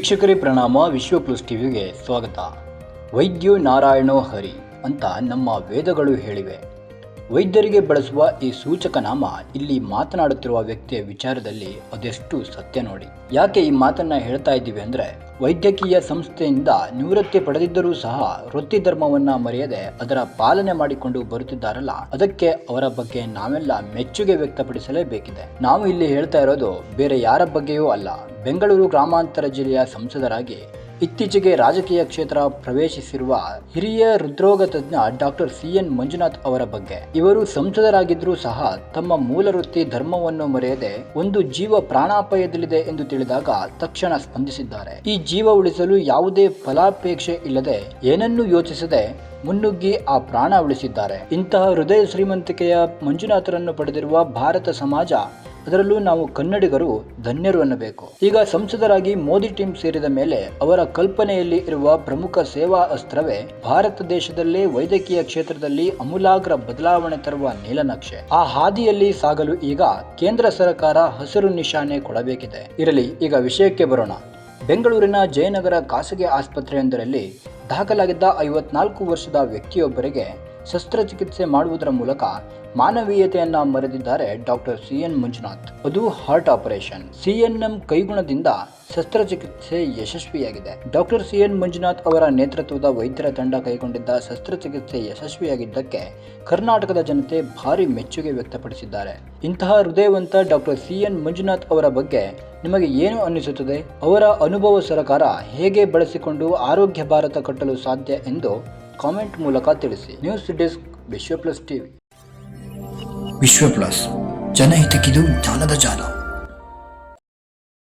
ವೀಕ್ಷಕರೇ ಪ್ರಣಾಮ. ವಿಶ್ವ ಪ್ಲಸ್ ಟಿವಿಗೆ ಸ್ವಾಗತ. ವೈದ್ಯೋ ನಾರಾಯಣೋ ಹರಿ ಅಂತ ನಮ್ಮ ವೇದಗಳು ಹೇಳಿವೆ. ವೈದ್ಯರಿಗೆ ಬಳಸುವ ಈ ಸೂಚಕ ನಾಮ ಇಲ್ಲಿ ಮಾತನಾಡುತ್ತಿರುವ ವ್ಯಕ್ತಿಯ ವಿಚಾರದಲ್ಲಿ ಅದೆಷ್ಟು ಸತ್ಯ ನೋಡಿ. ಯಾಕೆ ಈ ಮಾತನ್ನ ಹೇಳ್ತಾ ಇದ್ದೀವಿ ಅಂದರೆ, ವೈದ್ಯಕೀಯ ಸಂಸ್ಥೆಯಿಂದ ನಿವೃತ್ತಿ ಪಡೆದಿದ್ದರೂ ಸಹ ವೃತ್ತಿ ಧರ್ಮವನ್ನ ಮರೆಯದೆ ಅದರ ಪಾಲನೆ ಮಾಡಿಕೊಂಡು ಬರುತ್ತಿದ್ದಾರಲ್ಲ, ಅದಕ್ಕೆ ಅವರ ಬಗ್ಗೆ ನಾವೆಲ್ಲ ಮೆಚ್ಚುಗೆ ವ್ಯಕ್ತಪಡಿಸಲೇಬೇಕಿದೆ. ನಾವು ಇಲ್ಲಿ ಹೇಳ್ತಾ ಇರೋದು ಬೇರೆ ಯಾರ ಬಗ್ಗೆಯೂ ಅಲ್ಲ, ಬೆಂಗಳೂರು ಗ್ರಾಮಾಂತರ ಜಿಲ್ಲೆಯ ಸಂಸದರಾಗಿ ಇತ್ತೀಚೆಗೆ ರಾಜಕೀಯ ಕ್ಷೇತ್ರ ಪ್ರವೇಶಿಸಿರುವ ಹಿರಿಯ ಹೃದ್ರೋಗ ತಜ್ಞ ಡಾಕ್ಟರ್ CN ಮಂಜುನಾಥ್ ಅವರ ಬಗ್ಗೆ. ಇವರು ಸಂಸದರಾಗಿದ್ದರೂ ಸಹ ತಮ್ಮ ಮೂಲ ವೃತ್ತಿ ಧರ್ಮವನ್ನು ಮರೆಯದೆ ಒಂದು ಜೀವ ಪ್ರಾಣಾಪಾಯದಲ್ಲಿದೆ ಎಂದು ತಿಳಿದಾಗ ತಕ್ಷಣ ಸ್ಪಂದಿಸಿದ್ದಾರೆ. ಈ ಜೀವ ಉಳಿಸಲು ಯಾವುದೇ ಫಲಾಪೇಕ್ಷೆ ಇಲ್ಲದೆ, ಏನನ್ನೂ ಯೋಚಿಸದೆ ಮುನ್ನುಗ್ಗಿ ಆ ಪ್ರಾಣ ಉಳಿಸಿದ್ದಾರೆ. ಇಂತಹ ಹೃದಯ ಶ್ರೀಮಂತಿಕೆಯ ಮಂಜುನಾಥರನ್ನು ಪಡೆದಿರುವ ಭಾರತ ಸಮಾಜ, ಅದರಲ್ಲೂ ನಾವು ಕನ್ನಡಿಗರು ಧನ್ಯರು ಅನ್ನಬೇಕು. ಈಗ ಸಂಸದರಾಗಿ ಮೋದಿ ಟೀಮ್ ಸೇರಿದ ಮೇಲೆ ಅವರ ಕಲ್ಪನೆಯಲ್ಲಿ ಇರುವ ಪ್ರಮುಖ ಸೇವಾ ಅಸ್ತ್ರವೇ ಭಾರತ ದೇಶದಲ್ಲೇ ವೈದ್ಯಕೀಯ ಕ್ಷೇತ್ರದಲ್ಲಿ ಅಮೂಲಾಗ್ರ ಬದಲಾವಣೆ ತರುವ ನೀಲನಕ್ಷೆ. ಆ ಹಾದಿಯಲ್ಲಿ ಸಾಗಲು ಈಗ ಕೇಂದ್ರ ಸರ್ಕಾರ ಹಸಿರು ನಿಶಾನೆ ಕೊಡಬೇಕಿದೆ. ಇರಲಿ, ಈಗ ವಿಷಯಕ್ಕೆ ಬರೋಣ. ಬೆಂಗಳೂರಿನ ಜಯನಗರ ಖಾಸಗಿ ಆಸ್ಪತ್ರೆಯೊಂದರಲ್ಲಿ ದಾಖಲಾಗಿದ್ದ 54 ವರ್ಷದ ವ್ಯಕ್ತಿಯೊಬ್ಬರಿಗೆ ಶಸ್ತ್ರಚಿಕಿತ್ಸೆ ಮಾಡುವುದರ ಮೂಲಕ ಮಾನವೀಯತೆಯನ್ನ ಮರೆದಿದ್ದಾರೆ ಡಾಕ್ಟರ್ CN ಮಂಜುನಾಥ್. ಅದು ಹಾರ್ಟ್ ಆಪರೇಷನ್. CNM ಕೈಗುಣದಿಂದ ಶಸ್ತ್ರಚಿಕಿತ್ಸೆ ಯಶಸ್ವಿಯಾಗಿದೆ. ಡಾಕ್ಟರ್ CN ಮಂಜುನಾಥ್ ಅವರ ನೇತೃತ್ವದ ವೈದ್ಯರ ತಂಡ ಕೈಗೊಂಡಿದ್ದ ಶಸ್ತ್ರಚಿಕಿತ್ಸೆ ಯಶಸ್ವಿಯಾಗಿದ್ದಕ್ಕೆ ಕರ್ನಾಟಕದ ಜನತೆ ಭಾರಿ ಮೆಚ್ಚುಗೆ ವ್ಯಕ್ತಪಡಿಸಿದ್ದಾರೆ. ಇಂತಹ ಹೃದಯವಂತ ಡಾಕ್ಟರ್ CN ಮಂಜುನಾಥ್ ಅವರ ಬಗ್ಗೆ ನಿಮಗೆ ಏನು ಅನ್ನಿಸುತ್ತದೆ? ಅವರ ಅನುಭವ ಸರ್ಕಾರ ಹೇಗೆ ಬಳಸಿಕೊಂಡು ಆರೋಗ್ಯ ಭಾರತ ಕಟ್ಟಲು ಸಾಧ್ಯ ಎಂದು ಕಾಮೆಂಟ್ ಮೂಲಕ ತಿಳಿಸಿ. ನ್ಯೂಸ್ ಡೆಸ್ಕ್, ವಿಶ್ವ ಪ್ಲಸ್ ಟಿವಿ. ವಿಶ್ವ ಪ್ಲಸ್, ಜನಹಿತಕ್ಕಿದು ಜ್ಞಾನದ ಜಾಲ.